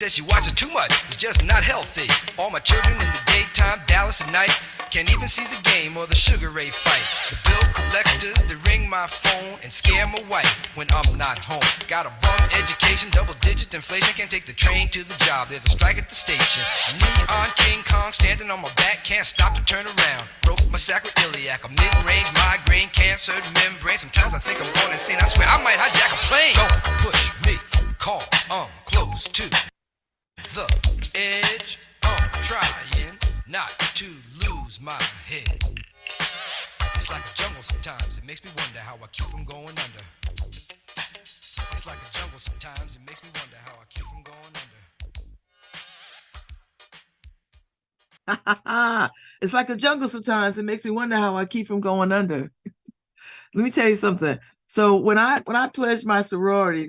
Says she watches too much, it's just not healthy. All my children in the daytime, Dallas at night. Can't even see the game or the Sugar Ray fight. The bill collectors, they ring my phone and scare my wife when I'm not home. Got a bum education, double-digit inflation. Can't take the train to the job, there's a strike at the station. Neon King Kong standing on my back, can't stop to turn around. Broke my sacroiliac, a mid-range migraine, cancer membrane. Sometimes I think I'm going insane, I swear I might hijack a plane. Don't push me, call, I'm close to the edge. I'm trying not to lose my head. It's like a jungle sometimes, it makes me wonder how I keep from going under. It's like a jungle sometimes, it makes me wonder how I keep from going under. It's like a jungle sometimes, it makes me wonder how I keep from going under. Let me tell you something. So when I pledged my sorority,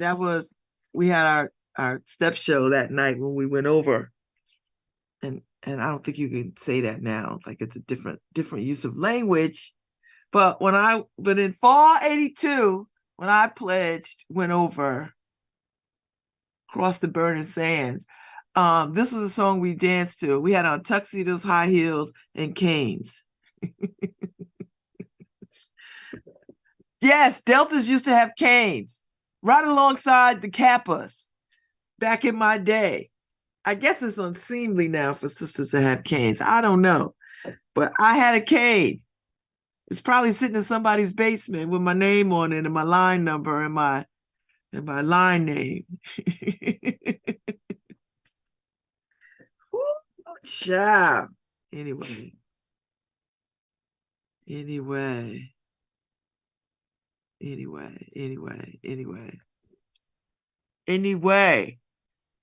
we had our step show that night when we went over, and I don't think you can say that now, like it's a different use of language. But in fall 82, when I pledged, went over, crossed the burning sands, this was a song we danced to. We had on tuxedos, high heels, and canes. Yes, Deltas used to have canes right alongside the Kappas. Back in my day. I guess it's unseemly now for sisters to have canes. I don't know. But I had a cane. It's probably sitting in somebody's basement with my name on it and my line number and my line name. Oh, child. Anyway.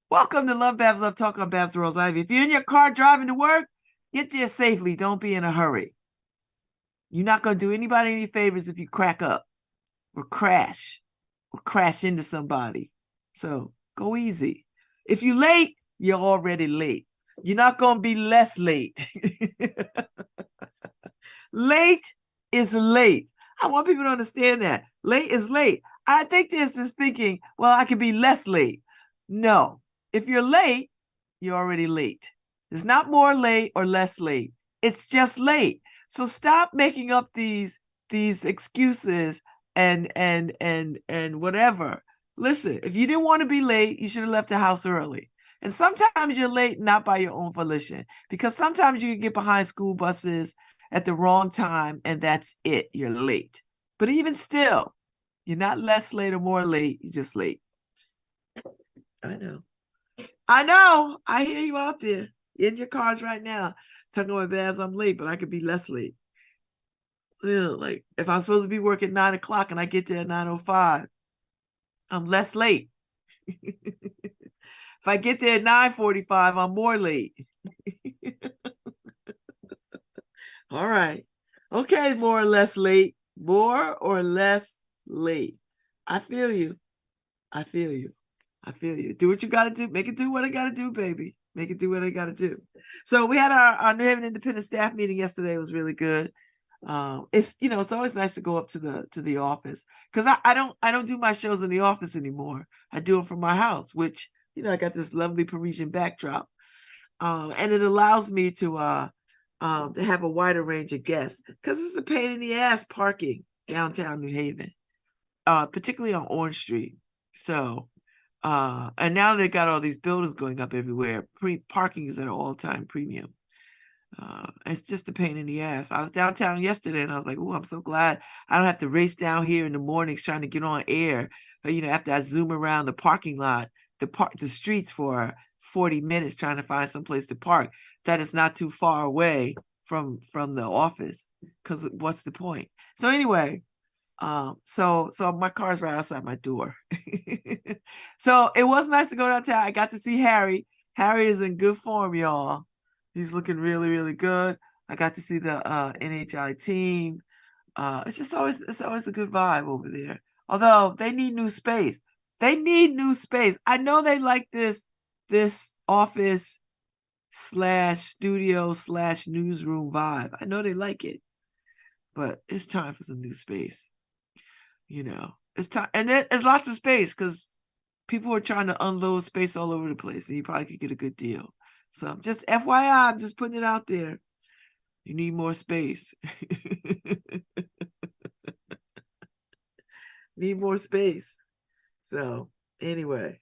Welcome to LoveBabz, LoveTalk on Babz Rawls-Ivy. If you're in your car driving to work, get there safely. Don't be in a hurry. You're not going to do anybody any favors if you crack up or crash into somebody. So go easy. If you're late, you're already late. You're not going to be less late. Late is late. I want people to understand that. Late is late. I think there's this thinking, well, I could be less late. No. If you're late, you're already late. It's not more late or less late. It's just late. So stop making up these excuses and whatever. Listen, if you didn't want to be late, you should have left the house early. And sometimes you're late not by your own volition, because sometimes you can get behind school buses at the wrong time and that's it. You're late. But even still, you're not less late or more late. You're just late. I know. I hear you out there in your cars right now talking about Babz, I'm late, but I could be less late. Like if I'm supposed to be working 9 o'clock and I get there at 9:05, I'm less late. If I get there at 9:45, I'm more late. All right. Okay, more or less late. More or less late. I feel you. Do what you got to do. Make it do what I got to do, baby. Make it do what I got to do. So we had our New Haven Independent staff meeting yesterday. It was really good. It's always nice to go up to the office, because I don't do my shows in the office anymore. I do them from my house, which, I got this lovely Parisian backdrop. And it allows me to have a wider range of guests, because it's a pain in the ass parking downtown New Haven, particularly on Orange Street. So, and now they got all these buildings going up everywhere. Parking is at an all-time premium. It's just a pain in the ass. I was downtown yesterday and I was like, oh, I'm so glad I don't have to race down here in the mornings trying to get on air. But, after I zoom around the parking lot, the streets for 40 minutes trying to find some place to park that is not too far away from the office, because what's the point? So anyway, so my car's right outside my door. So it was nice to go downtown. I got to see Harry. Harry is in good form, y'all. He's looking really, really good. I got to see the NHI team. It's always a good vibe over there. Although they need new space. I know they like this office / studio / newsroom vibe. I know they like it, but it's time for some new space. It's time, and there's lots of space, because people are trying to unload space all over the place, and you probably could get a good deal. So just FYI, I'm just putting it out there. You need more space. Need more space. So anyway,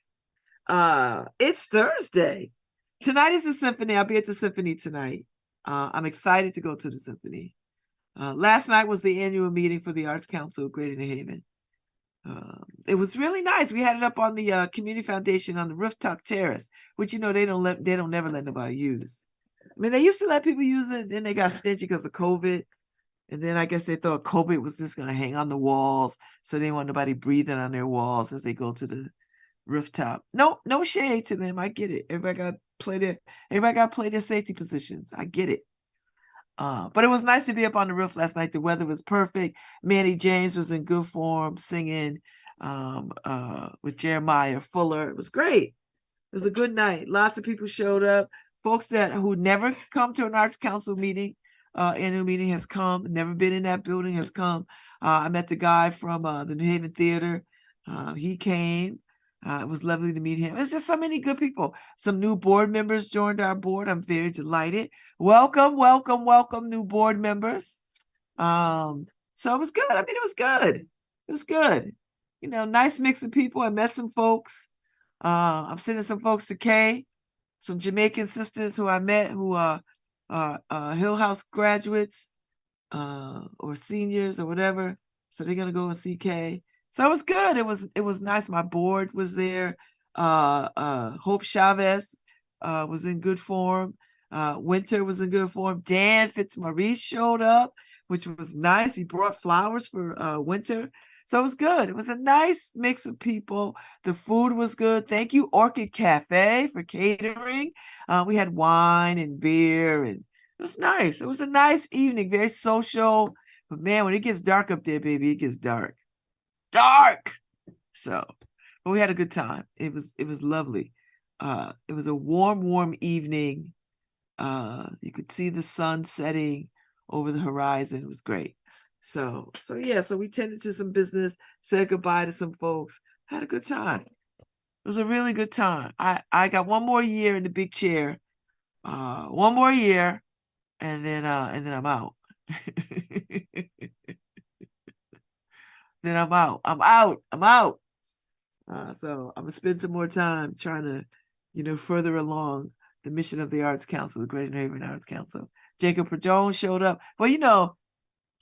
it's Thursday. Tonight is the symphony. I'll be at the symphony tonight. I'm excited to go to the symphony. Last night was the annual meeting for the Arts Council of Greater New Haven. It was really nice. We had it up on the community foundation on the rooftop terrace, which they don't never let nobody use. I mean, they used to let people use it, then they got stingy because of COVID. And then I guess they thought COVID was just going to hang on the walls, so they didn't want nobody breathing on their walls as they go to the rooftop. No shade to them. I get it. Everybody got to play their safety positions. I get it. But it was nice to be up on the roof last night. The weather was perfect. Manny James was in good form singing with Jeremiah Fuller. It was great. It was a good night. Lots of people showed up. Folks who never come to an Arts Council meeting, annual meeting has come, never been in that building has come. I met the guy from the New Haven Theater. He came. It was lovely to meet him. It's just so many good people. Some new board members joined our board. I'm very delighted. Welcome, new board members. So it was good. I mean, it was good. It was good. Nice mix of people. I met some folks. I'm sending some folks to Kay, some Jamaican sisters who I met who are Hill House graduates or seniors or whatever. So they're gonna go and see Kay. So it was good. It was nice. My board was there. Hope Chavez was in good form. Winter was in good form. Dan Fitzmaurice showed up, which was nice. He brought flowers for Winter. So it was good. It was a nice mix of people. The food was good. Thank you, Orchid Cafe, for catering. We had wine and beer, and it was nice. It was a nice evening, very social. But man, when it gets dark up there, baby, it gets dark. So, but we had a good time. It was lovely. It was a warm evening. You could see the sun setting over the horizon. It was great. So we tended to some business, said goodbye to some folks, had a good time. It was a really good time. I got one more year in the big chair, one more year, and then I'm out. Then I'm out. So I'm gonna spend some more time trying to, further along the mission of the Arts Council, the Greater New Haven Arts Council. Jacob Perdone showed up. Well,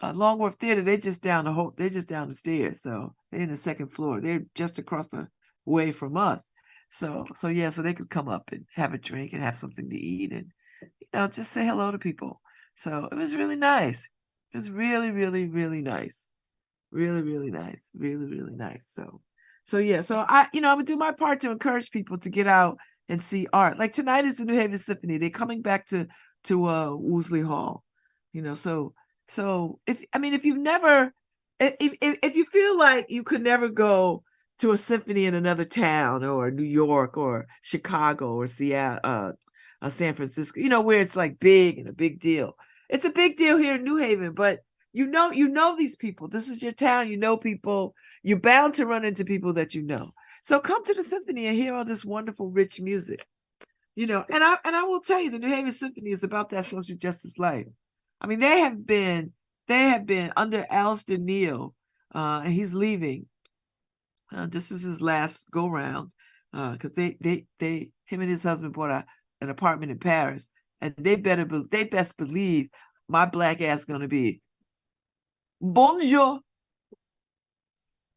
Longworth Theater, they're just down the stairs. So they're in the second floor. They're just across the way from us. So they could come up and have a drink and have something to eat and, just say hello to people. So it was really nice. It was really, really, really nice. Really, really nice. Really, really nice. So I, I'm gonna do my part to encourage people to get out and see art. Like tonight is the New Haven Symphony. They're coming back to Woolsey Hall. So if you've never, if you feel like you could never go to a symphony in another town or New York or Chicago or Seattle, San Francisco, where it's like big and a big deal. It's a big deal here in New Haven, but you know these people. This is your town. You know people. You're bound to run into people that you know. So come to the symphony and hear all this wonderful, rich music. And I will tell you, the New Haven Symphony is about that social justice life. I mean, they have been under Alistair Neal, and he's leaving. This is his last go round, because him and his husband bought an apartment in Paris, and they best believe my black ass gonna be bonjour,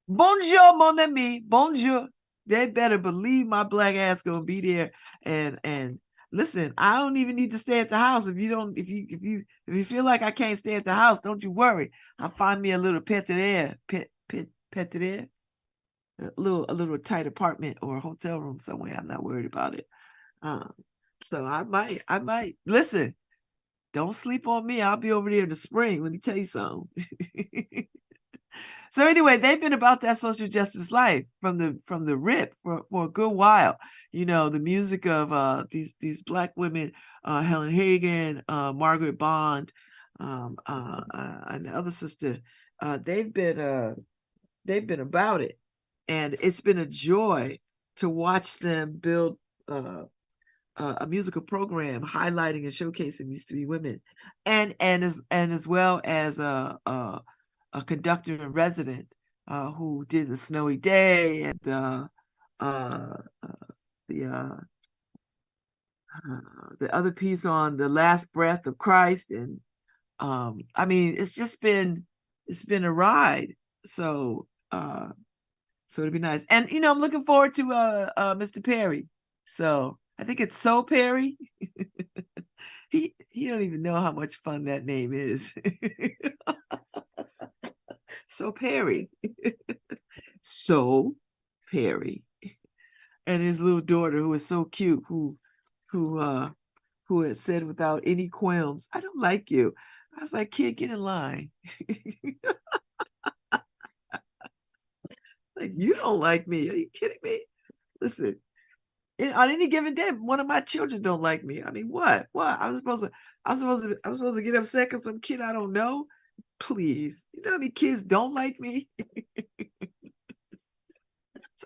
mon ami, bonjour. They better believe my black ass gonna be there, and listen, I don't even need to stay at the house. If you feel like I can't stay at the house, don't you worry. I'll find me a little a little tight apartment or a hotel room somewhere. I'm not worried about it. So I might listen. Don't sleep on me. I'll be over there in the spring. Let me tell you something. So anyway, they've been about that social justice life from the rip for a good while. The music of these black women, Helen Hagen, Margaret Bond, and the other sister, they've been about it, and it's been a joy to watch them build a musical program highlighting and showcasing these three women, and as well as a conductor in resident who did The Snowy Day and the other piece on The Last Breath of Christ. And I mean, it's been a ride. So it'd be nice. And I'm looking forward to Mr. Perry. So I think it's So Perry. he don't even know how much fun that name is. So Perry. So Perry. And his little daughter, who is so cute, who had said without any qualms, "I don't like you." I was like, "Kid, get in line." Like, you don't like me? Are you kidding me? Listen, on any given day, one of my children don't like me. I mean, what? I was supposed to get upset because some kid I don't know? Please, you know how many kids don't like me? It's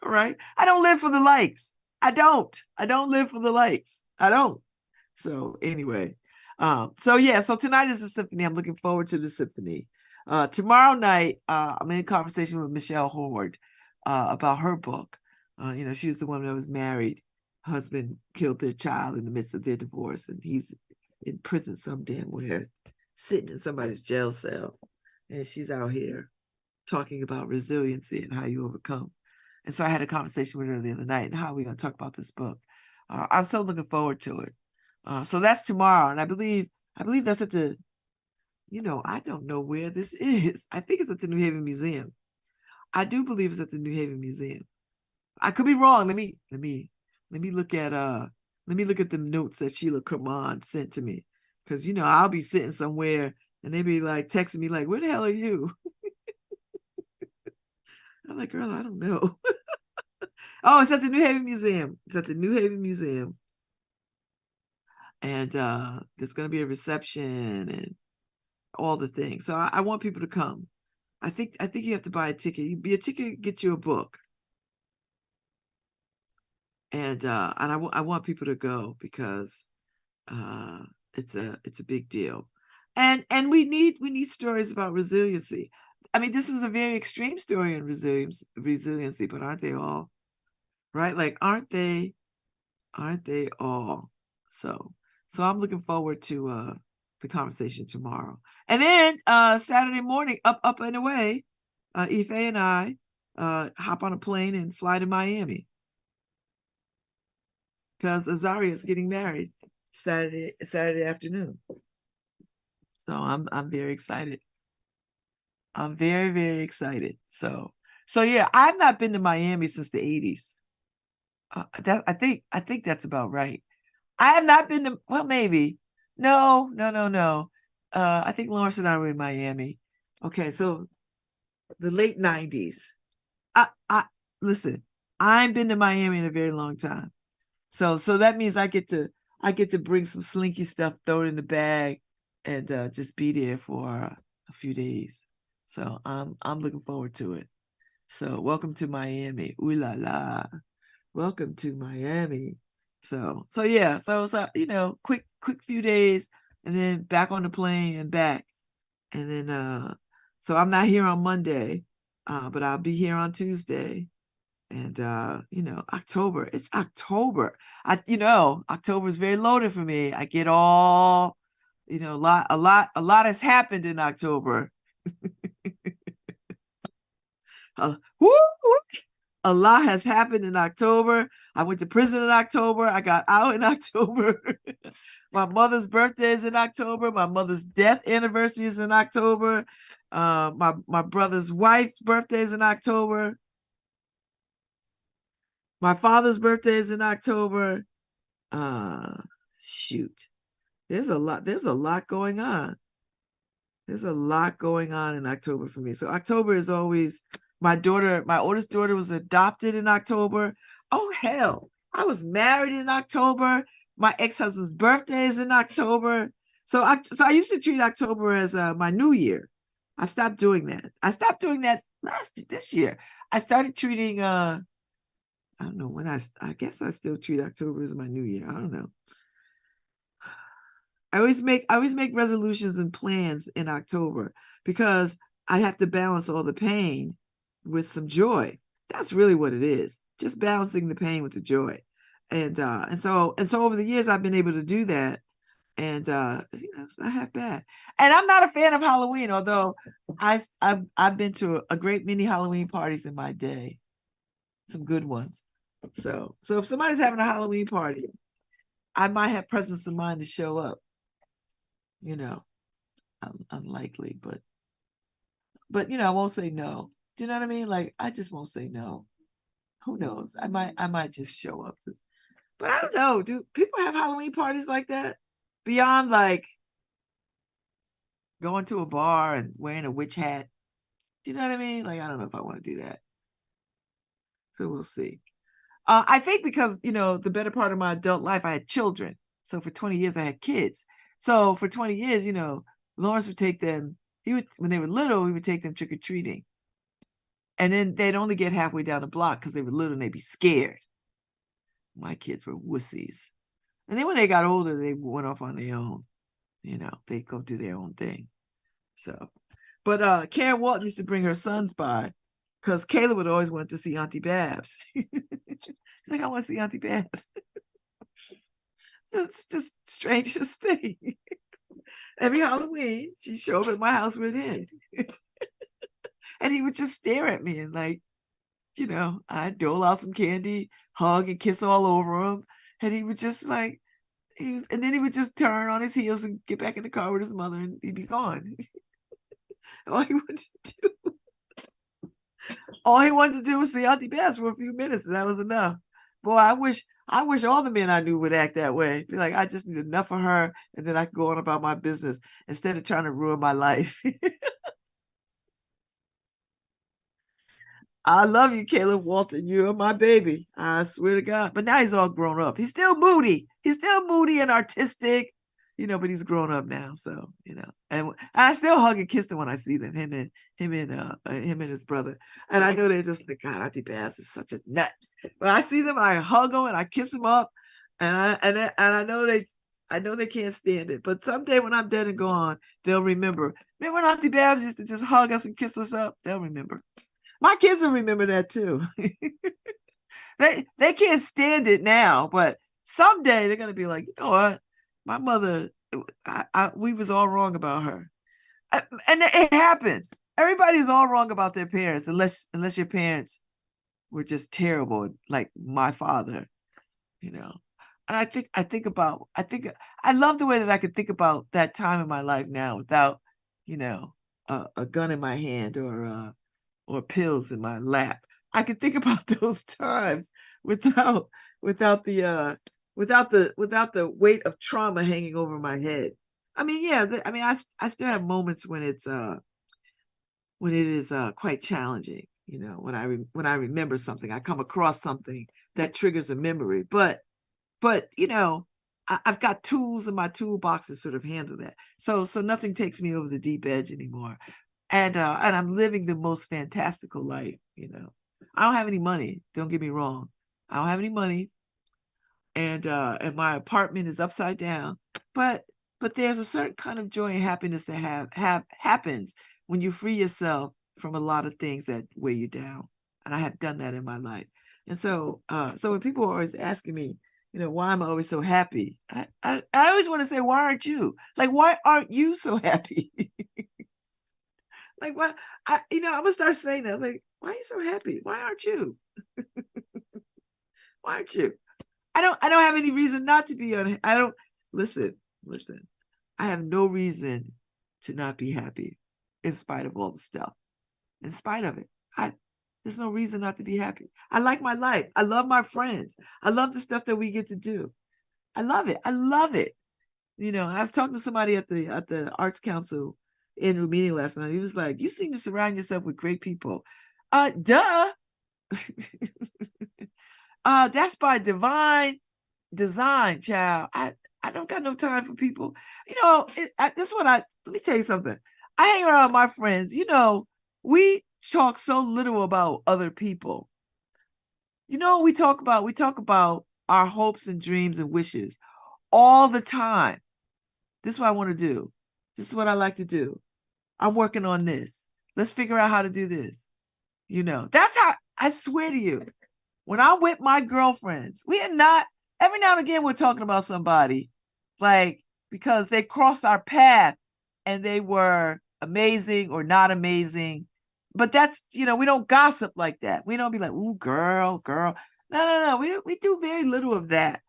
all right. I don't live for the likes. I don't live for the likes. I don't. So anyway, so tonight is a symphony. I'm looking forward to the symphony. Tomorrow night, I'm in conversation with Michelle Howard about her book. She was the one that was married. Husband killed their child in the midst of their divorce, and he's in prison some damn where, sitting in somebody's jail cell. And she's out here talking about resiliency and how you overcome. And so I had a conversation with her the other night, and how we're going to talk about this book. I'm so looking forward to it. So that's tomorrow, and I believe that's at the, I don't know where this is. I think it's at the New Haven Museum. I do believe it's at the New Haven Museum. I could be wrong. Let me look at the notes that Sheila Kermond sent to me, because I'll be sitting somewhere and they be like texting me like, "Where the hell are you?" I'm like, "Girl, I don't know." Oh, it's at the New Haven Museum. It's at the New Haven Museum. And there's going to be a reception and all the things. So I want people to come. I think you have to buy a ticket. Your ticket gets you a book. And I want people to go, because it's a big deal. And we need stories about resiliency. I mean, this is a very extreme story in resiliency, but aren't they all? Right? Like, aren't they all? So I'm looking forward to the conversation tomorrow. And then Saturday morning, up and away, Ife and I hop on a plane and fly to Miami, because Azaria is getting married Saturday afternoon. So I'm very excited. I'm very, very excited. So yeah, I've not been to Miami since the 80s. I think that's about right. I have not been to, well, maybe. No. I think Lawrence and I were in Miami. Okay, so the late 90s. Listen, I ain't been to Miami in a very long time. So that means I get to bring some slinky stuff, throw it in the bag, and just be there for a few days. So I'm looking forward to it. So welcome to Miami. Ooh la la. Welcome to Miami. So yeah, so quick few days, and then back on the plane and back. And then so I'm not here on Monday, but I'll be here on Tuesday. And October, it's October. October is very loaded for me. I get all, a lot has happened in October. A lot has happened in October. I went to prison in October. I got out in October. My mother's birthday is in October. My mother's death anniversary is in October. My brother's wife's birthday is in October. My father's birthday is in October. Shoot. There's a lot going on. There's a lot going on in October for me. So October is always, my oldest daughter was adopted in October. Oh, hell. I was married in October. My ex-husband's birthday is in October. So I used to treat October as my new year. I stopped doing that. I stopped doing that this year. I started treating I don't know when I guess I still treat October as my new year. I don't know. I always make resolutions and plans in October because I have to balance all the pain with some joy. That's really what it is. Just balancing the pain with the joy. And so over the years I've been able to do that. And it's not half bad. And I'm not a fan of Halloween, although I've been to a great many Halloween parties in my day. Some good ones. So if somebody's having a Halloween party, I might have presence of mind to show up. Unlikely, but I won't say no. Do you know what I mean? Like, I just won't say no. Who knows? I might just show up. But I don't know. Do people have Halloween parties like that? Beyond like going to a bar and wearing a witch hat. Do you know what I mean? Like, I don't know if I want to do that. So we'll see. I think because, the better part of my adult life, I had children. So for 20 years, I had kids. So for 20 years, Lawrence would take them, when they were little, he would take them trick-or-treating. And then they'd only get halfway down the block because they were little and they'd be scared. My kids were wussies. And then when they got older, they went off on their own. They go do their own thing. So, but Karen Walton used to bring her sons by because Kayla would always want to see Auntie Babz. He's like, I want to see Auntie Babz. So it's just strangest thing. Every Halloween, she'd show up at my house with him. And he would just stare at me and like, I'd dole out some candy, hug and kiss all over him. And he would just like, and then he would just turn on his heels and get back in the car with his mother and he'd be gone. All he wanted to do was see Auntie Babz for a few minutes, and that was enough. Boy, I wish all the men I knew would act that way. Be like, I just need enough of her, and then I can go on about my business instead of trying to ruin my life. I love you, Caleb Walton. You're my baby. I swear to God. But now he's all grown up. He's still moody. He's still moody and artistic, but he's grown up now. So, and I still hug and kiss him when I see them, him and his brother. And I know they just think, God, Auntie Babz is such a nut. But I see them and I hug them and I kiss them up. And I know they can't stand it. But someday when I'm dead and gone, they'll remember. Remember when Auntie Babz used to just hug us and kiss us up? They'll remember. My kids will remember that too. They can't stand it now, but someday they're gonna be like, you know what? My mother, we was all wrong about her, and it happens. Everybody's all wrong about their parents, unless your parents were just terrible, like my father, And I love the way that I could think about that time in my life now without, a gun in my hand or pills in my lap. I can think about those times without the weight of trauma hanging over my head. I mean, yeah, I still have moments when it is quite challenging. When I remember something, I come across something that triggers a memory. But I've got tools in my toolbox to sort of handle that. So nothing takes me over the deep edge anymore. And I'm living the most fantastical life, I don't have any money. Don't get me wrong. I don't have any money. And my apartment is upside down. But there's a certain kind of joy and happiness that happens when you free yourself from a lot of things that weigh you down. And I have done that in my life. And so when people are always asking me, why am I always so happy? I always want to say, why aren't you? Like, why aren't you so happy? Like, what? I'm gonna start saying that. I was like, why are you so happy? Why aren't you? Why aren't you? I don't have any reason not to be on. I don't listen. I have no reason to not be happy, in spite of all the stuff. In spite of it, there's no reason not to be happy. I like my life. I love my friends. I love the stuff that we get to do. I love it. I was talking to somebody at the Arts Council annual meeting last night. He was like, you seem to surround yourself with great people. Duh. That's by divine design, child. I don't got no time for people. Let me tell you something. I hang around with my friends. We talk so little about other people. You know what we talk about? We talk about our hopes and dreams and wishes all the time. This is what I want to do. This is what I like to do. I'm working on this. Let's figure out how to do this. You know, that's how, I swear to you, when I'm with my girlfriends, we are not, every now and again, we're talking about somebody, like, because they crossed our path and they were amazing or not amazing. But that's, you know, we don't gossip like that. We don't be like, ooh, girl. No. We do very little of that.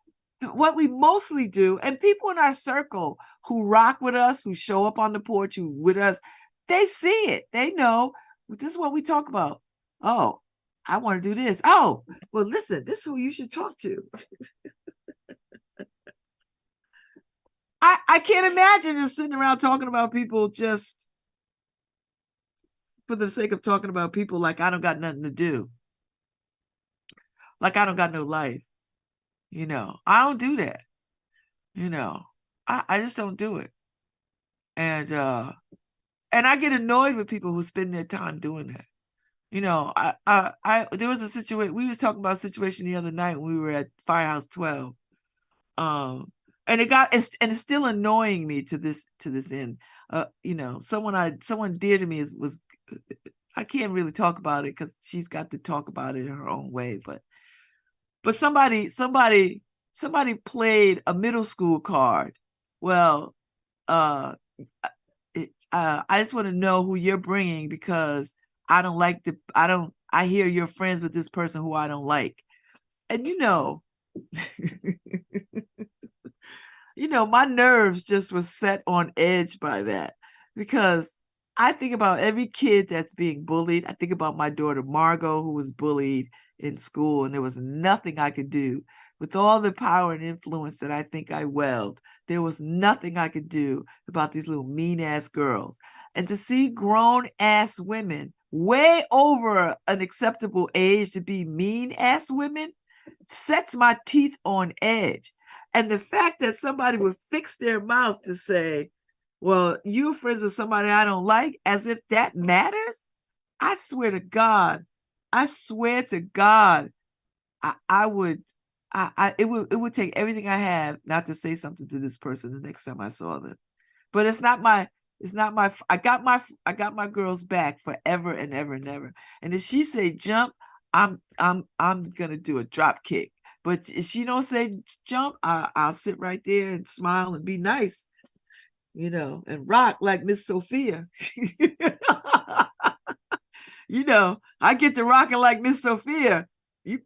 What we mostly do, and people in our circle who rock with us, who show up on the porch, who with us, they see it. They know this is what we talk about. Oh, I want to do this. Oh, well, listen, this is who you should talk to. I can't imagine just sitting around talking about people just for the sake of talking about people, like I don't got nothing to do. Like I don't got no life. You know, I don't do that. You know, I just don't do it. And I get annoyed with people who spend their time doing that. You know, there was a situation, we was talking about a situation the other night when we were at Firehouse 12. And it's still annoying me to this end. You know, someone dear to me was I can't really talk about it because she's got to talk about it in her own way, but somebody played a middle school card. Well, I just want to know who you're bringing because I hear you're friends with this person who I don't like. And you know, my nerves just was set on edge by that because I think about every kid that's being bullied. I think about my daughter, Margot, who was bullied in school, and there was nothing I could do. With all the power and influence that I think I wield, there was nothing I could do about these little mean-ass girls. And to see grown-ass women way over an acceptable age to be mean-ass women sets my teeth on edge. And the fact that somebody would fix their mouth to say, well, you're friends with somebody I don't like, as if that matters. I swear to God, it would take everything I have not to say something to this person the next time I saw them. But I got my girl's back forever and ever and ever. And if she say jump, I'm gonna do a drop kick. But if she don't say jump, I'll sit right there and smile and be nice, and rock like Miss Sophia. I get to rocking like Miss Sophia. You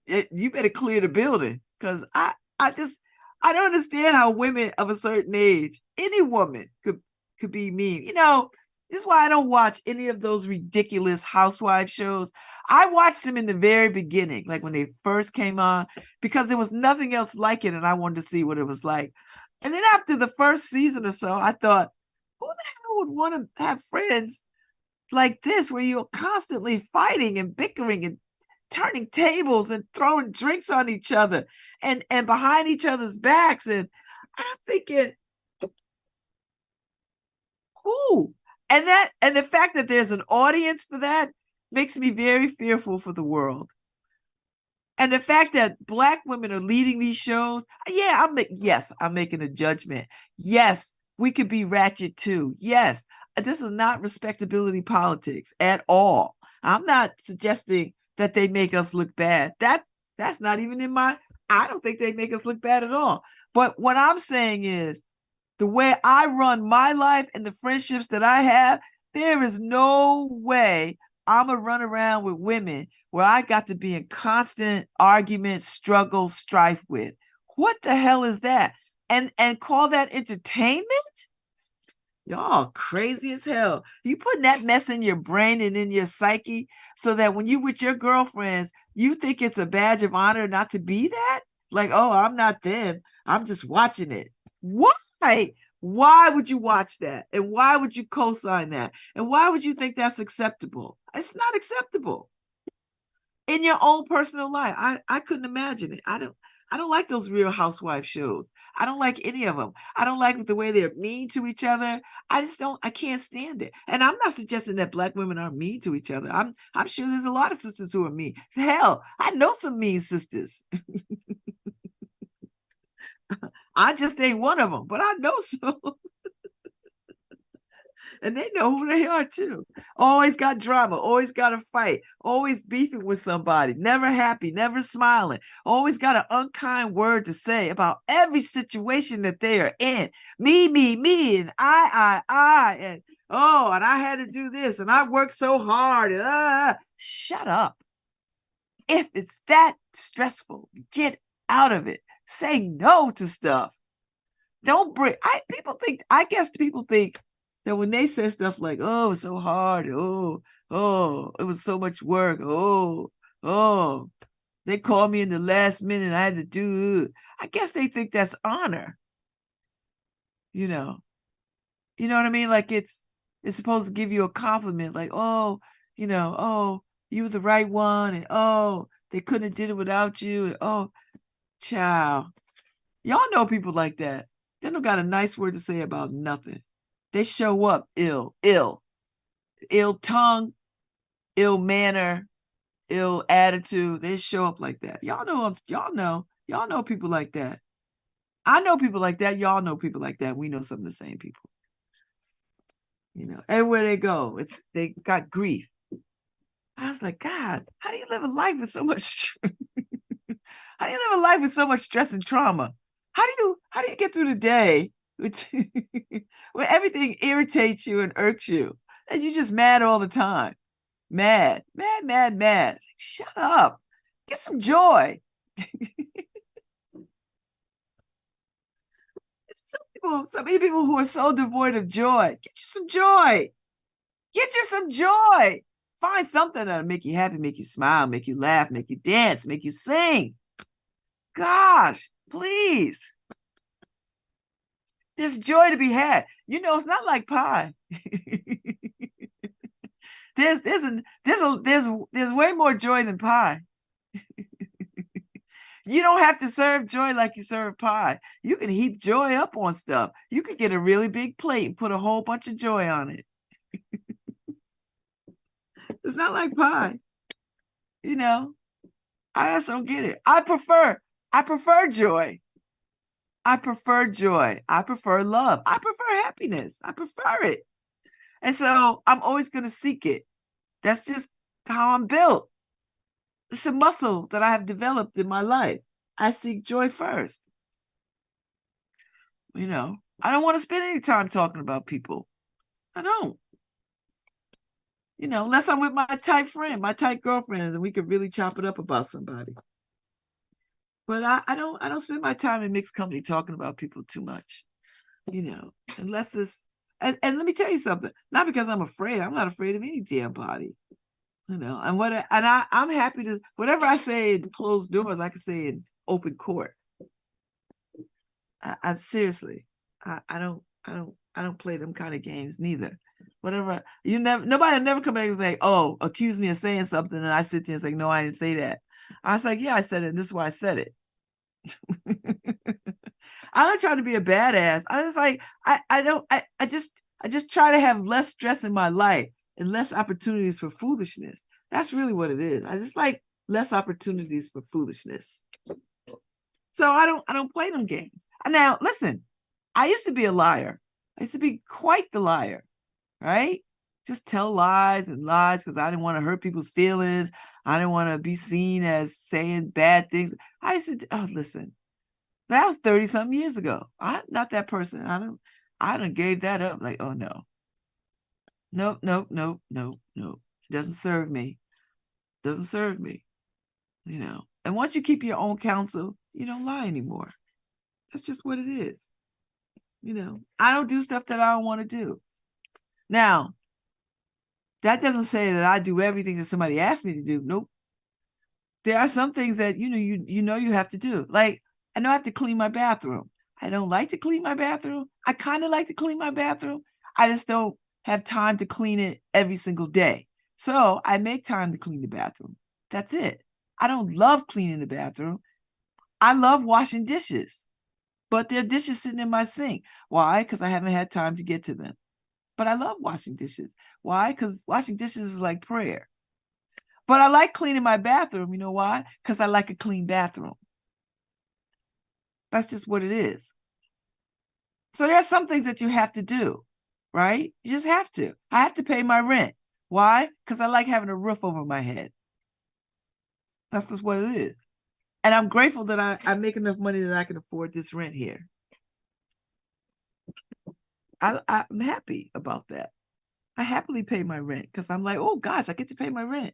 better clear the building because I don't understand how women of a certain age, any woman could be mean. This is why I don't watch any of those ridiculous housewife shows. I watched them in the very beginning, like when they first came on, because there was nothing else like it, and I wanted to see what it was like. And then after the first season or so, I thought, who the hell would want to have friends like this, where you're constantly fighting and bickering and turning tables and throwing drinks on each other and behind each other's backs? And I'm thinking, who? And the fact that there's an audience for that makes me very fearful for the world. And the fact that Black women are leading these shows, yeah, I'm making a judgment. Yes, we could be ratchet too. Yes, this is not respectability politics at all. I'm not suggesting that they make us look bad. That's not even I don't think they make us look bad at all. But what I'm saying is, the way I run my life and the friendships that I have, there is no way I'm going to run around with women where I got to be in constant argument, struggle, strife with. What the hell is that? And call that entertainment? Y'all crazy as hell. You putting that mess in your brain and in your psyche so that when you with your girlfriends, you think it's a badge of honor not to be that? Like, oh, I'm not them. I'm just watching it. What? Why would you watch that? And why would you co-sign that? And why would you think that's acceptable? It's not acceptable in your own personal life. I couldn't imagine it. I don't like those Real Housewife shows. I don't like any of them. I don't like the way they're mean to each other. I can't stand it. And I'm not suggesting that Black women are mean to each other. I'm sure there's a lot of sisters who are mean. Hell, I know some mean sisters. I just ain't one of them, but I know some. And they know who they are too. Always got drama, always got a fight, always beefing with somebody, never happy, never smiling, always got an unkind word to say about every situation that they are in. Me, and I, and oh, and I had to do this, and I worked so hard. Shut up. If it's that stressful, get out of it. Say no to stuff. Don't bring, I guess people think that when they say stuff like, oh, it's so hard, oh, it was so much work, oh, they called me in the last minute, I had to do, I guess they think that's honor. You know what I mean? Like it's supposed to give you a compliment, like, oh, you were the right one, and oh, they couldn't have did it without you, and oh, child. Y'all know people like that. They don't got a nice word to say about nothing. They show up ill tongue, ill manner, ill attitude. They show up like that. Y'all know people like that. I know people like that. Y'all know people like that. We know some of the same people. Everywhere they go, they got grief. I was like, God, how do you live a life with so much? How do you live a life with so much stress and trauma? How do you get through the day where everything irritates you and irks you, and you're just mad all the time? Mad. Shut up. Get some joy. So many people who are so devoid of joy. Get you some joy. Find something that'll make you happy, make you smile, make you laugh, make you dance, make you sing. Gosh, please. There's joy to be had. It's not like pie. There's way more joy than pie. You don't have to serve joy like you serve pie. You can heap joy up on stuff. You could get a really big plate and put a whole bunch of joy on it. It's not like pie. I just don't get it. I prefer joy. I prefer joy. I prefer love. I prefer happiness. I prefer it. And so I'm always going to seek it. That's just how I'm built. It's a muscle that I have developed in my life. I seek joy first. I don't want to spend any time talking about people. I don't. Unless I'm with my tight friend, my tight girlfriend, and we could really chop it up about somebody. But I don't spend my time in mixed company talking about people too much, unless it's, and let me tell you something, not because I'm afraid, I'm not afraid of any damn body, and I'm happy to, whatever I say in closed doors, I can say in open court. I'm seriously, I don't play them kind of games neither. Whatever, nobody never come back and say, oh, accuse me of saying something, and I sit there and say, no, I didn't say that. I was like, yeah, I said it, and this is why I said it. I'm not trying to be a badass. I was like, I just try to have less stress in my life and less opportunities for foolishness. That's really what it is. I just like less opportunities for foolishness. So I don't play them games. Now, listen, I used to be a liar. I used to be quite the liar, right? Just tell lies because I didn't want to hurt people's feelings. I didn't want to be seen as saying bad things. I used to, listen, that was 30 something years ago. I'm not that person. I done gave that up. Like, oh no. Nope. It doesn't serve me. And once you keep your own counsel, you don't lie anymore. That's just what it is. I don't do stuff that I don't want to do. Now, that doesn't say that I do everything that somebody asked me to do. Nope. There are some things that you have to do. Like, I know I have to clean my bathroom. I don't like to clean my bathroom. I kind of like to clean my bathroom. I just don't have time to clean it every single day. So I make time to clean the bathroom. That's it. I don't love cleaning the bathroom. I love washing dishes, but there are dishes sitting in my sink. Why? Because I haven't had time to get to them. But I love washing dishes. Why? Because washing dishes is like prayer. But I like cleaning my bathroom. You know why? Because I like a clean bathroom. That's just what it is. So there are some things that you have to do, right? You just have to. I have to pay my rent. Why? Because I like having a roof over my head. That's just what it is. And I'm grateful that I make enough money that I can afford this rent here. I'm happy about that. I happily pay my rent because I'm like, oh gosh, I get to pay my rent.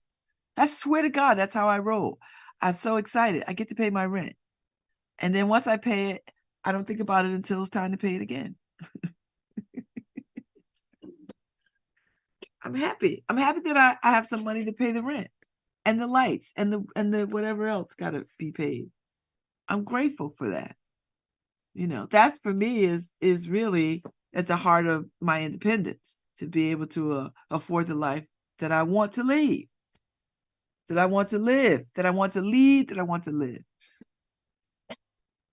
I swear to God, that's how I roll. I'm so excited. I get to pay my rent. And then once I pay it, I don't think about it until it's time to pay it again. I'm happy. I'm happy that I have some money to pay the rent and the lights and the whatever else got to be paid. I'm grateful for that. You know, that's for me is really at the heart of my independence, to be able to afford the life that I want to lead, that I want to live, that I want to lead, that I want to live.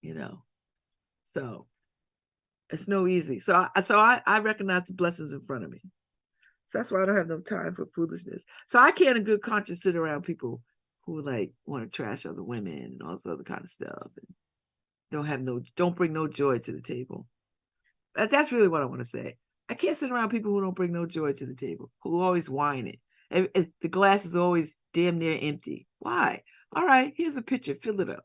You know, so it's no easy. So I recognize the blessings in front of me. So that's why I don't have no time for foolishness. So I can't in good conscience sit around people who like want to trash other women and all this other kind of stuff and don't bring no joy to the table. That's really what I want to say. I can't sit around people who don't bring no joy to the table, who always whining. And the glass is always damn near empty. Why? All right, here's a pitcher, fill it up.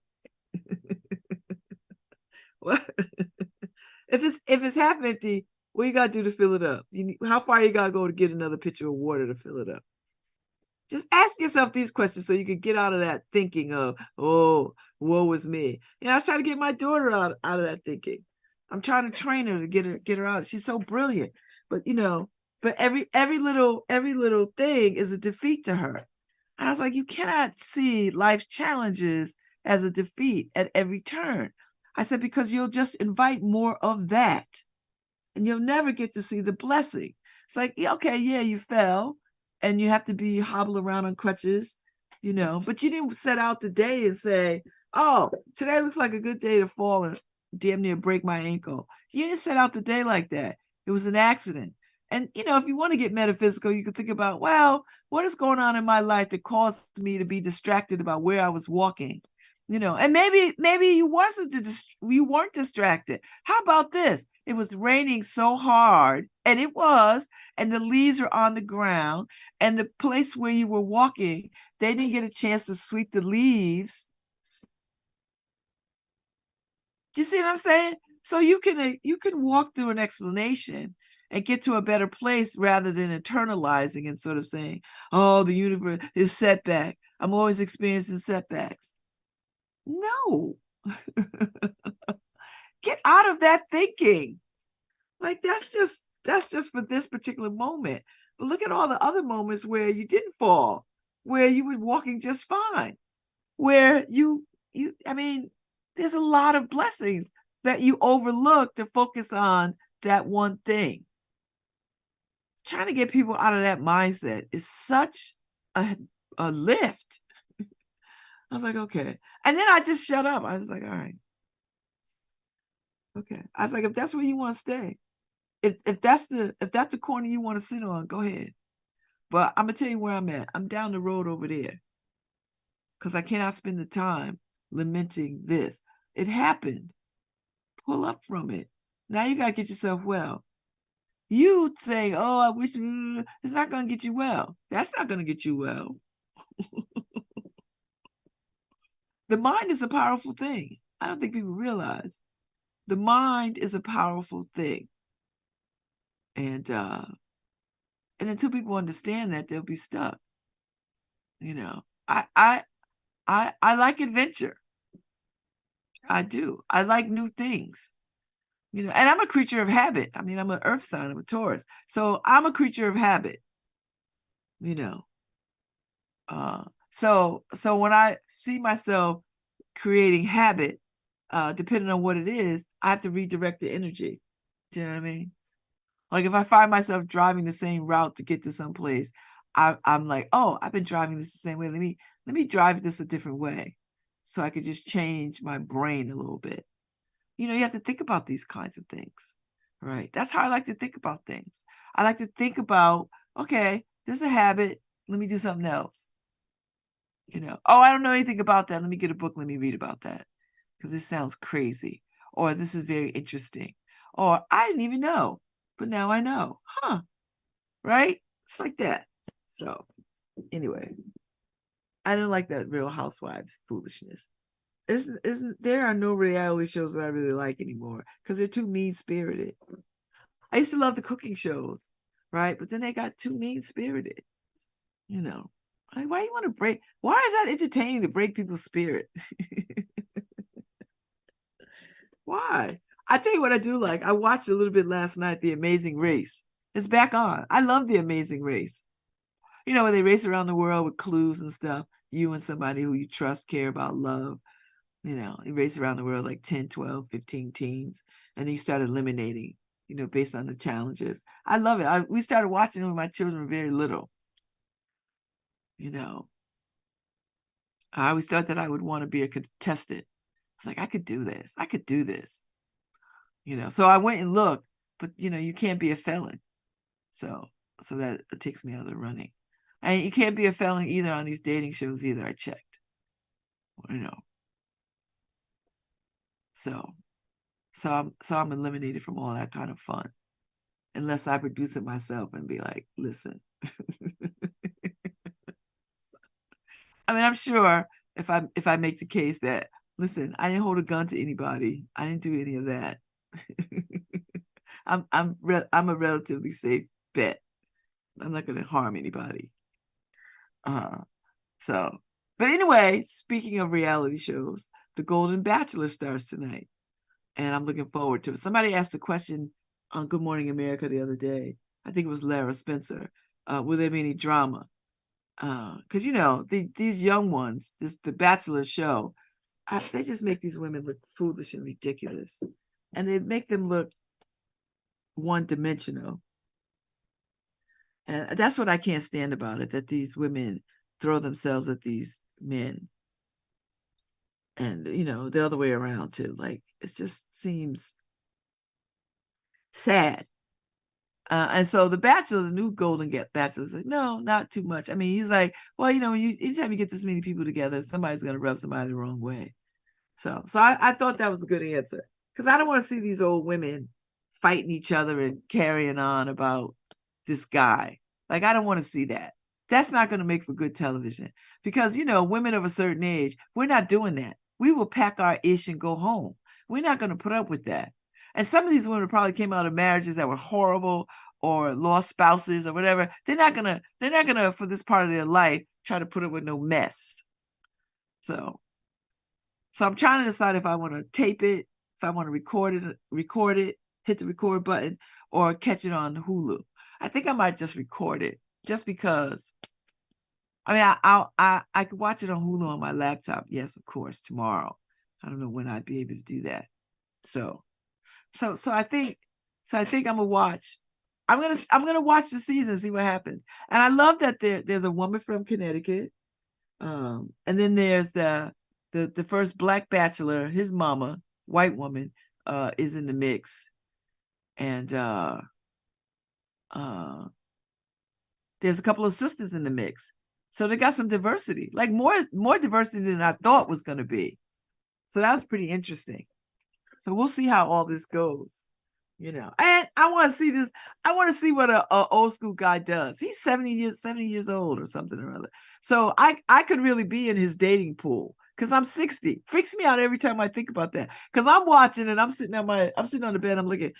What? If it's half empty, what you gotta do to fill it up? How far you gotta go to get another pitcher of water to fill it up? Just ask yourself these questions so you can get out of that thinking of, oh, woe is me. You know, I was trying to get my daughter out of that thinking. I'm trying to train her to get her out. She's so brilliant, but you know, but every little thing is a defeat to her. And I was like, you cannot see life's challenges as a defeat at every turn. I said, because you'll just invite more of that, and you'll never get to see the blessing. It's like, okay, yeah, you fell, and you have to be hobble around on crutches, you know, but you didn't set out the day and say, oh, today looks like a good day to fall and damn near break my ankle. You didn't set out the day like that. It was an accident. And, you know, if you want to get metaphysical, you could think about, well, what is going on in my life that caused me to be distracted about where I was walking? You know, and maybe you weren't distracted. How about this? It was raining so hard, and it was, and the leaves are on the ground, and the place where you were walking, they didn't get a chance to sweep the leaves. Do you see what I'm saying? So you can walk through an explanation and get to a better place rather than internalizing and sort of saying, oh, the universe is setback. I'm always experiencing setbacks. No. Get out of that thinking. Like that's just for this particular moment. But look at all the other moments where you didn't fall, where you were walking just fine, where I mean, there's a lot of blessings that you overlook to focus on that one thing. Trying to get people out of that mindset is such a lift. I was like, okay. And then I just shut up. I was like, all right. Okay. I was like, if that's where you want to stay, if that's the corner you want to sit on, go ahead. But I'm gonna tell you where I'm at. I'm down the road over there. Because I cannot spend the time lamenting this. It happened. Pull up from it. Now you gotta get yourself well. You saying, oh, I wish it's not gonna get you well. That's not gonna get you well. The mind is a powerful thing. I don't think people realize. The mind is a powerful thing. And until people understand that, they'll be stuck. You know, I like adventure. I do. I like new things. You know, and I'm a creature of habit. I mean, I'm an earth sign, I'm a Taurus. So I'm a creature of habit. You know. So when I see myself creating habit, depending on what it is, I have to redirect the energy. Do you know what I mean? Like if I find myself driving the same route to get to some place, I'm like, oh, I've been driving this the same way. Let me drive this a different way. so I could just change my brain a little bit. You know, you have to think about these kinds of things, right? That's how I like to think about things. I like to think about, okay, there's a habit. Let me do something else. You know, oh, I don't know anything about that. Let me get a book. Let me read about that because this sounds crazy, or this is very interesting, or I didn't even know, but now I know. Huh? Right? It's like that. So anyway, I don't like that Real Housewives foolishness. Isn't there are no reality shows that I really like anymore because they're too mean spirited. I used to love the cooking shows, right? But then they got too mean spirited. You know, like, why you want to break? Why is that entertaining to break people's spirit? Why? I tell you what I do like. I watched a little bit last night, The Amazing Race. It's back on. I love The Amazing Race. You know, where they race around the world with clues and stuff. You and somebody who you trust, care about, love. You know, you race around the world like 10, 12, 15 teams. And then you start eliminating, you know, based on the challenges. I love it. We started watching it when my children were very little. You know, I always thought that I would want to be a contestant. It's like, I could do this. I could do this. You know, so I went and looked, but you know, you can't be a felon. So that it takes me out of the running. And you can't be a felon either on these dating shows either. I checked. You know. So I'm eliminated from all that kind of fun. Unless I produce it myself and be like, listen. I mean, I'm sure if I make the case that, listen, I didn't hold a gun to anybody. I didn't do any of that. I'm a relatively safe bet. I'm not going to harm anybody. But anyway, speaking of reality shows, The Golden Bachelor starts tonight, and I'm looking forward to it. Somebody asked a question on Good Morning America the other day. I think it was Lara Spencer. Will there be any drama? Because you know these young ones, the Bachelor show, they just make these women look foolish and ridiculous, and they make them look one-dimensional. And that's what I can't stand about it, that these women throw themselves at these men. And, you know, the other way around too. Like, it just seems sad. And so the Bachelor, the new Golden Bachelor, is like, no, not too much. I mean, he's like, well, you know, anytime you get this many people together, somebody's going to rub somebody the wrong way. So I thought that was a good answer, because I don't want to see these old women fighting each other and carrying on about this guy. Like, I don't want to see that. That's not going to make for good television, because, you know, women of a certain age, we're not doing that. We will pack our ish and go home. We're not going to put up with that. And some of these women probably came out of marriages that were horrible or lost spouses or whatever. They're not gonna for this part of their life try to put up with no mess. So I'm trying to decide if I want to tape it, if I want to record it, hit the record button, or catch it on Hulu. I think I might just record it, just because. I mean, I could watch it on Hulu on my laptop. Yes, of course, tomorrow. I don't know when I'd be able to do that. So I think I'm gonna watch. I'm gonna watch the season, see what happens. And I love that there's a woman from Connecticut, and then there's the first Black bachelor. His mama, white woman, is in the mix, and there's a couple of sisters in the mix. So they got some diversity, like more diversity than I thought was going to be. So that was pretty interesting. So we'll see how all this goes, you know. And I want to see this. I want to see what a old school guy does. He's 70 years old or something or other. So I could really be in his dating pool, because I'm 60. Freaks me out every time I think about that. Because I'm watching and I'm sitting on the bed. I'm looking,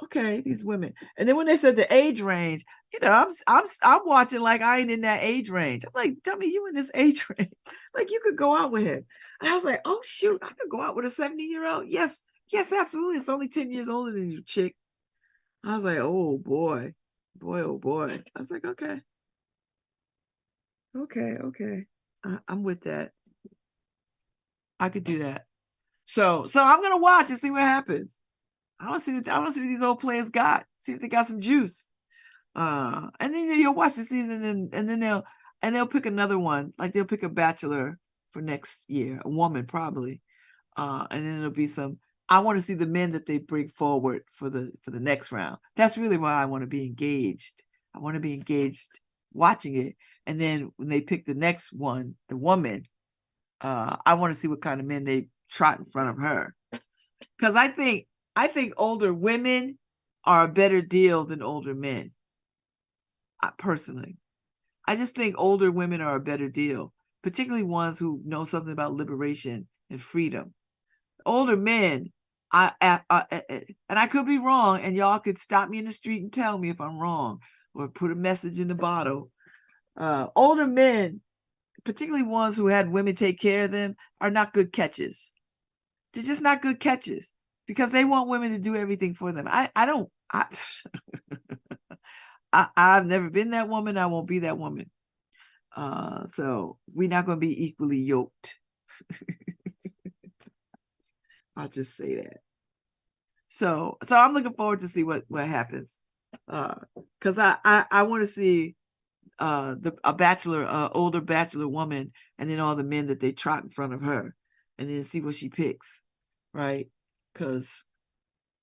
okay, these women. And then when they said the age range, you know, I'm watching like I ain't in that age range. I'm like, dummy, you in this age range? Like, you could go out with him. And I was like, oh shoot, I could go out with a 70-year-old. Yes, absolutely. It's only 10 years older than you, chick. I was like, oh boy, oh boy. I was like, okay. I'm with that. I could do that. So I'm gonna watch and see what happens. I want to see what these old players got. See if they got some juice. And then you'll watch the season, and then they'll pick another one. Like, they'll pick a bachelor for next year, a woman probably. And then it'll be I want to see the men that they bring forward for the next round. That's really why I want to be engaged. I want to be engaged watching it. And then when they pick the next one, the woman, I want to see what kind of men they trot in front of her. Because I think older women are a better deal than older men. Personally, I just think older women are a better deal, particularly ones who know something about liberation and freedom. Older men, and I could be wrong, and y'all could stop me in the street and tell me if I'm wrong, or put a message in the bottle. Older men, particularly ones who had women take care of them, are not good catches. They're just not good catches because they want women to do everything for them. I've never been that woman. I won't be that woman. So we're not going to be equally yoked. I'll just say that. So I'm looking forward to see what happens. Because I want to see older bachelor woman, and then all the men that they trot in front of her, and then see what she picks, right? Because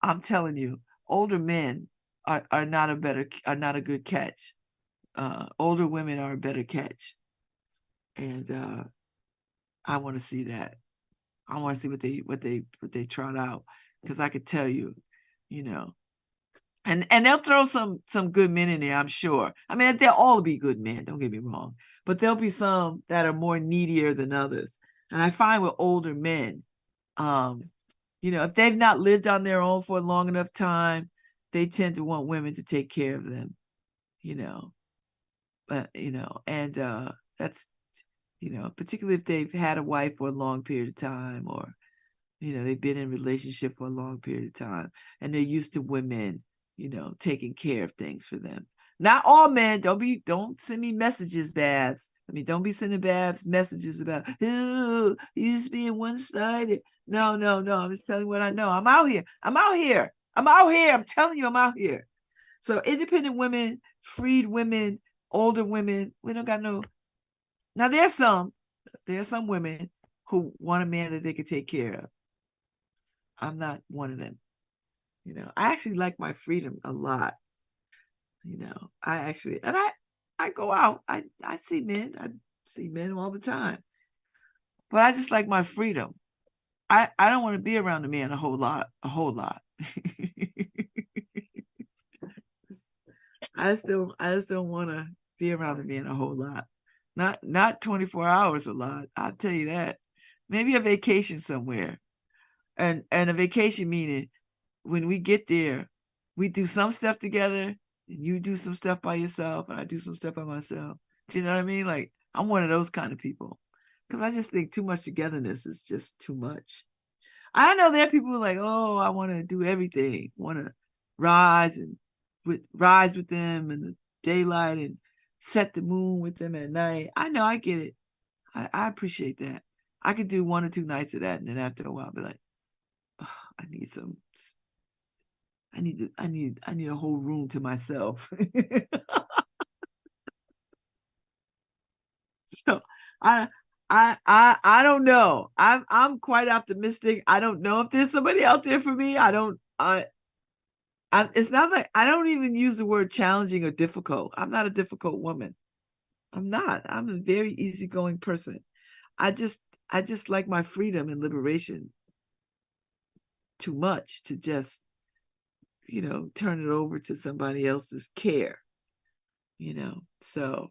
I'm telling you, older men are not a good catch. Older women are a better catch, and I want to see that. I want to see what they trot out, because I could tell you, and they'll throw some good men in there, I'm sure. I mean, they'll all be good men, don't get me wrong, but there'll be some that are more needier than others. And I find with older men, if they've not lived on their own for a long enough time, they tend to want women to take care of them, but and that's particularly if they've had a wife for a long period of time, or they've been in a relationship for a long period of time, and they're used to women taking care of things for them. Not all men. Don't send me messages, Babz. I mean, don't be sending Babz messages about, oh, you just being one-sided. No. I'm just telling you what I know. I'm out here. I'm telling you, I'm out here. So independent women, freed women, older women, we don't got no. Now there's some women who want a man that they could take care of. I'm not one of them. I actually like my freedom a lot. I go out. I see men. I see men all the time. But I just like my freedom. I don't want to be around a man a whole lot. I just don't want to be around a man a whole lot. Not 24 hours a lot. I'll tell you that. Maybe a vacation somewhere. And a vacation meaning when we get there, we do some stuff together, and you do some stuff by yourself, and I do some stuff by myself. Do you know what I mean? Like, I'm one of those kind of people, because I just think too much togetherness is just too much. I know there are people who are like, oh, I want to do everything. Want to rise with them in the daylight and set the moon with them at night. I know, I get it. I appreciate that. I could do 1 or 2 nights of that, and then after a while, I'll be like, oh, I need a whole room to myself. So I don't know. I'm quite optimistic. I don't know if there's somebody out there for me. It's not like I don't even use the word challenging or difficult. I'm not a difficult woman. I'm not. I'm a very easygoing person. I just like my freedom and liberation too much to just turn it over to somebody else's care. So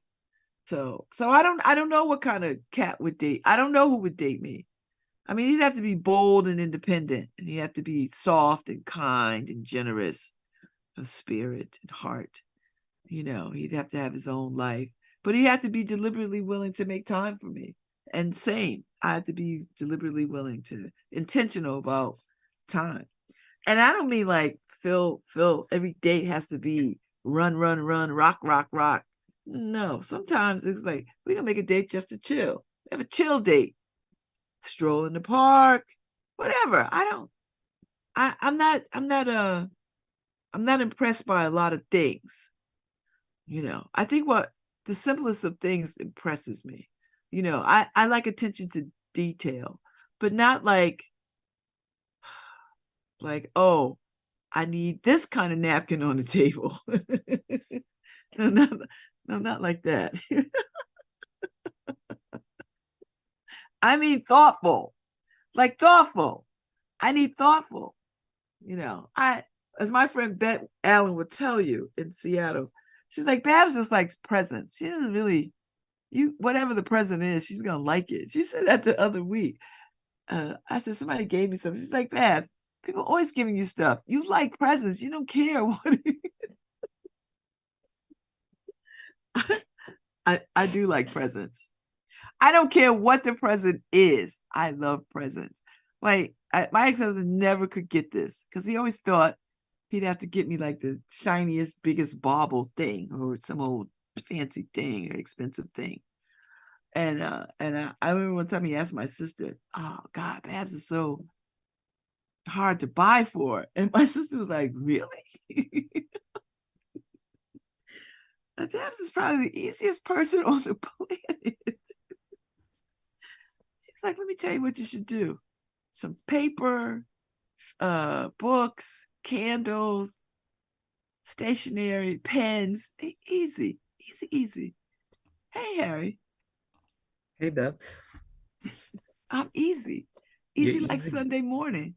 I don't know what kind of cat would date. I don't know who would date me. I mean, he'd have to be bold and independent, and he'd have to be soft and kind and generous of spirit and heart. He'd have to have his own life, but he'd have to be deliberately willing to make time for me. And same, I have to be deliberately willing to, intentional about time. And I don't mean like Phil, every date has to be run, rock. No, sometimes it's like, we're gonna make a date just to chill. Have a chill date. Stroll in the park, whatever. I'm not impressed by a lot of things. I think what the simplest of things impresses me. I like attention to detail, but not like oh, I need this kind of napkin on the table. No, not, no, not like that. I mean thoughtful, like thoughtful. I need thoughtful. I, as my friend Bet Allen would tell you in Seattle, she's like, Babz is like presents. She doesn't really, whatever the present is, she's gonna like it. She said that the other week. I said, somebody gave me something. She's like, Babz, people always giving you stuff. You like presents. You don't care what. I do like presents. I don't care what the present is. I love presents. Like my ex-husband never could get this because he always thought he'd have to get me like the shiniest, biggest bauble thing or some old fancy thing or expensive thing. And I remember one time he asked my sister, "Oh God, Babz is so hard to buy for," and my sister was like, "Really?" Babz is probably the easiest person on the planet. She's like, "Let me tell you what you should do: some paper, books, candles, stationery, pens. Easy, easy, easy." Hey, Harry. Hey, Babz. I'm easy. You're Easy like easy. Sunday morning.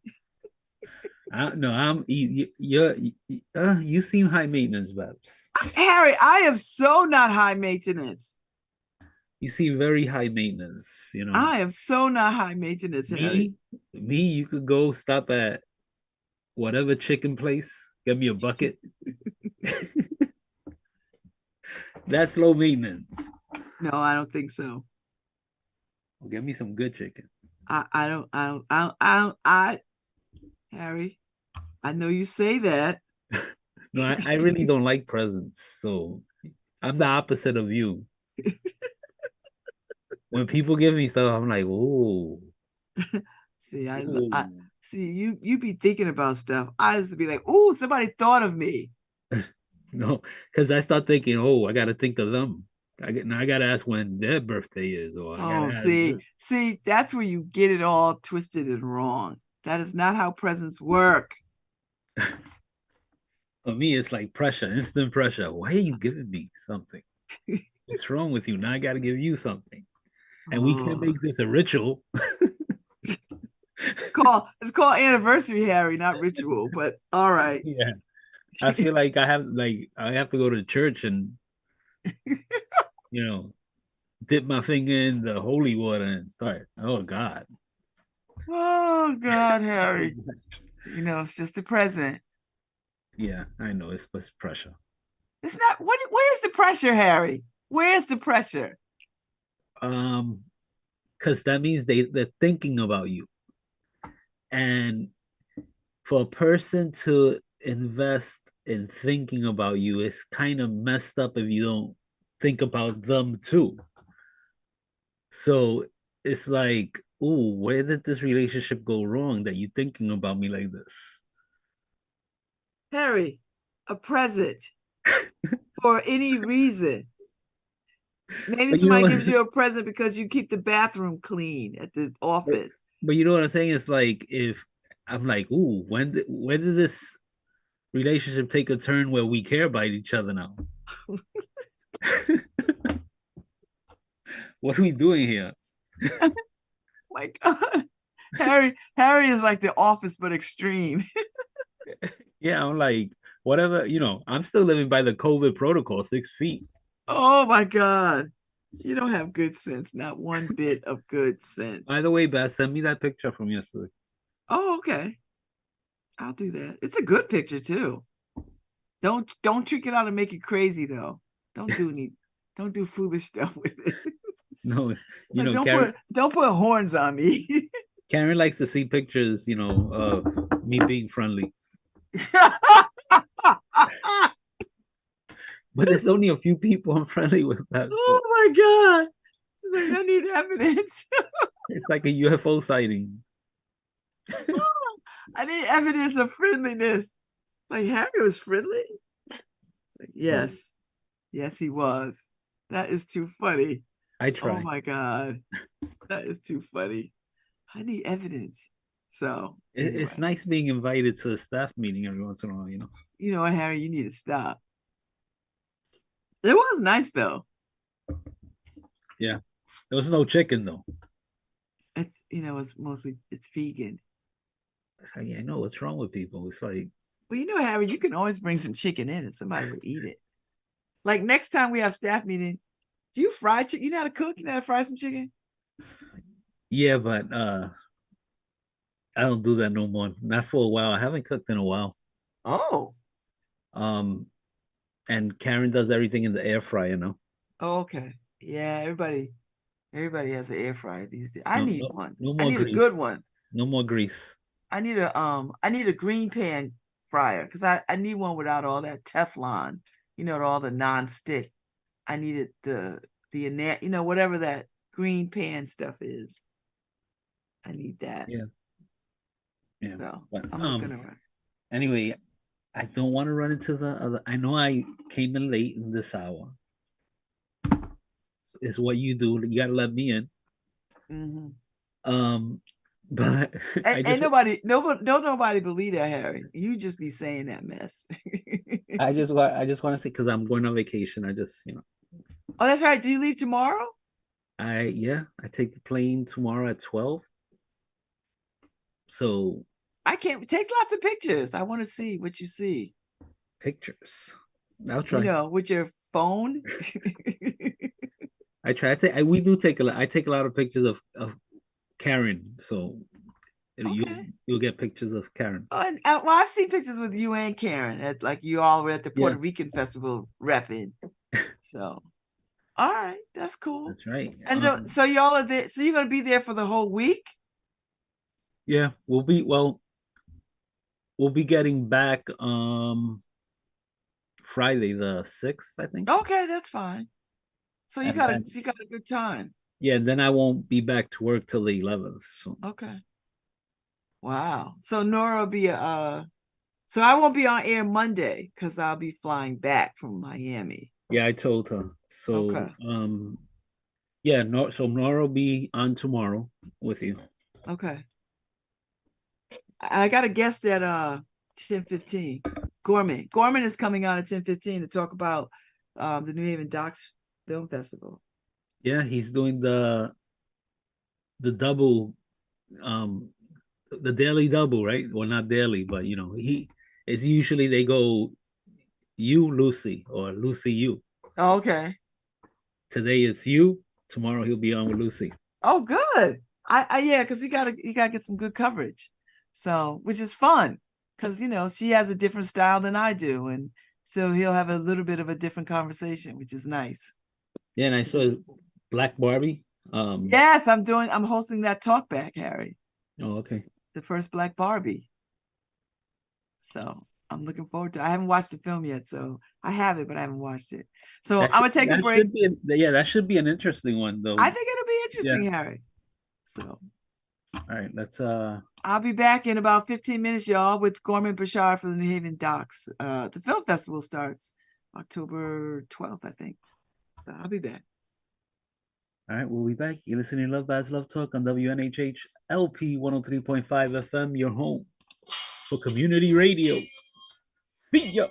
No, I'm easy. You seem high maintenance, Babz. Harry, I am so not high maintenance. You seem very high maintenance. I am so not high maintenance, Harry. You could go stop at whatever chicken place, get me a bucket. That's low maintenance. No, I don't think so. Well, get me some good chicken. Harry, I know you say that. No, I really don't like presents, so I'm the opposite of you. When people give me stuff, I'm like, "Oh." See, I see you be thinking about stuff. I just be like, "Oh, somebody thought of me." No, because I start thinking, "Oh, I got to think of them. I got to ask when their birthday is, or I got to ask this." See, that's where you get it all twisted and wrong. That is not how presents work. For me, it's like pressure, instant pressure. Why are you giving me something? What's wrong with you? Now I got to give you something, and we can't make this a ritual. It's called anniversary, Harry, not ritual. But all right. Yeah, I feel like I have to go to church and dip my finger in the holy water and start. Oh God. Oh God, Harry. It's just a present. Yeah, I know it's pressure. It's not. Where's the pressure, Harry? Where's the pressure? Because that means they're thinking about you, and for a person to invest in thinking about you, it's kind of messed up if you don't think about them too. So it's like, oh, where did this relationship go wrong that you're thinking about me like this? Harry, a present for any reason. Maybe somebody gives you a present because you keep the bathroom clean at the office. But you know what I'm saying? It's like if I'm like, ooh, when did this relationship take a turn where we care about each other now? What are we doing here? My God. Harry is like the office, but extreme. Yeah, I'm like, whatever, I'm still living by the COVID protocol, 6 feet. Oh my God. You don't have good sense, not one bit of good sense. By the way, Beth, send me that picture from yesterday. Oh, okay. I'll do that. It's a good picture too. Don't trick it out and make it crazy though. Don't do foolish stuff with it. No, don't put horns on me. Karen likes to see pictures, of me being friendly. But there's only a few people I'm friendly with. That, so. Oh my God. It's like, I need evidence. It's like a UFO sighting. I need evidence of friendliness. Like Harry was friendly? Like, yes. Yes, he was. That is too funny. I Oh try. my God. That is too funny. I need evidence. So It's anyway, nice being invited to a staff meeting every once in a while, you know. you know what, Harry, you need to stop. It was nice though. Yeah. There was no chicken though. It's it's mostly it's vegan. I know what's wrong with people. It's like, But Harry, you can always bring some chicken in and somebody will eat it. Like next time we have staff meeting, do you fry chicken? You know how to cook? You know how to fry some chicken? yeah, but I don't do that no more. Not for a while. I haven't cooked in a while. Oh, Um, and Karen does everything in the air fryer now. oh, okay. Yeah, everybody has an air fryer these days. I No, need no, one. no I more need a good grease. one. No more grease. I need a green pan fryer because I need one without all that Teflon, all the non-stick. I needed whatever that green pan stuff is. I need that. Yeah, yeah. So But I'm looking around. anyway, I don't want to run into the other. I know I came in late in this hour. It's what you do. You gotta let me in. Mm-hmm. Um, but And, I and just don't nobody believe that, Harry. You just be saying that mess. I just want to say because I'm going on vacation. I just Oh, that's right. Do you leave tomorrow? I take the plane tomorrow at 12. So I can't take lots of pictures. I want to see what you see. pictures. I'll try. With your phone. I try. We do take a lot. I take a lot of pictures of Karen. So Okay. you'll get pictures of Karen. Oh, and well, I've seen pictures with you and Karen at like you all were at the Yeah, Puerto Rican festival repping. So, all right, that's cool. that's right. And so y'all are there. So you're gonna be there for the whole week? Yeah, we'll be getting back Friday the 6th, I think. Okay, that's fine. So you And got then a good time. yeah, then I won't be back to work till the 11th. So Okay. Wow. So Nora will be so I won't be on air Monday because I'll be flying back from Miami. yeah, I told her. So Okay. yeah, no, so Nora will be on tomorrow with you. Okay. I got a guest at 10:15. Gorman. Gorman is coming on at 10:15 to talk about the New Haven Docs Film Festival. Yeah, he's doing the double the daily double, right? Well, not daily, but he it's usually they go you Lucy or Lucy you. Oh, okay. Today is you, tomorrow he'll be on with Lucy. Oh, good. I yeah, because he gotta get some good coverage. So which is fun because she has a different style than I do, and so he'll have a little bit of a different conversation, which is nice. Yeah, and I saw Black Barbie. Yes, I'm hosting that talk back, Harry. Oh, okay. The first Black Barbie. So I'm looking forward to it. I haven't watched the film yet, so I have it, but I haven't watched it. So I'm gonna take a break. That should be an interesting one, though. I think it'll be interesting, Harry. So all right, let's I'll be back in about 15 minutes, y'all, with Gorman Bashar for the New Haven Docs. The film festival starts October 12th, I think. So I'll be back. all right, we'll be back. You're listening to LoveBabz Love Talk on WNHH LP 103.5 FM, your home for community radio. See ya.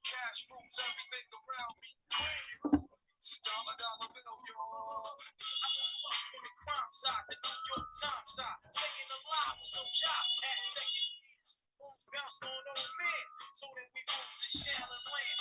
Cash rules everything around me. Dollar bill, y'all. I grew up on the crime side, the New York Times side. Staying alive was no job at second years. Bones bounced on old men, so then we moved to Shallon Land.